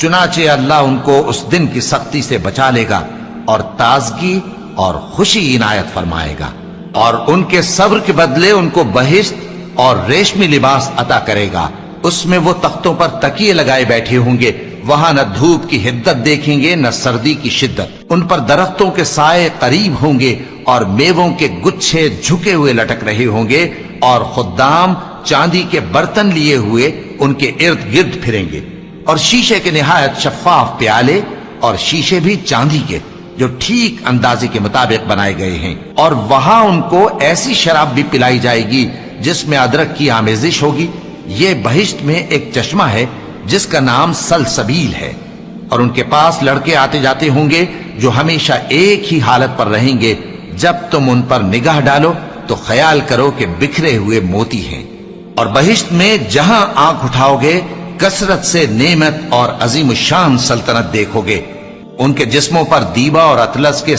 چنانچہ اللہ ان کو اس دن کی سختی سے بچا لے گا اور تازگی اور خوشی عنایت فرمائے گا، اور ان کے صبر کے بدلے ان کو بہشت اور ریشمی لباس عطا کرے گا۔ اس میں وہ تختوں پر تکیے لگائے بیٹھے ہوں گے، وہاں نہ دھوپ کی حدت دیکھیں گے نہ سردی کی شدت۔ ان پر درختوں کے سائے قریب ہوں گے اور میووں کے گچھے جھکے ہوئے لٹک رہے ہوں گے، اور خدام چاندی کے برتن لیے ہوئے ان کے ارد گرد پھریں گے، اور شیشے کے نہایت شفاف پیالے اور شیشے بھی چاندی کے جو ٹھیک اندازے کے مطابق بنائے گئے ہیں۔ اور وہاں ان کو ایسی شراب بھی پلائی جائے گی جس میں ادرک کی آمیزش ہوگی۔ یہ بہشت میں ایک چشمہ ہے جس کا نام سلسبیل ہے، اور ان کے پاس لڑکے آتے جاتے ہوں گے جو ہمیشہ ایک ہی حالت پر رہیں گے۔ جب تم ان پر نگاہ ڈالو تو خیال کرو کہ بکھرے ہوئے موتی ہیں۔ اور بہشت میں جہاں آنکھ اٹھاؤ گے کثرت سے نعمت اور عظیم الشان سلطنت دیکھو گے۔ ان کے جسموں پر دیبا اور اطلس کے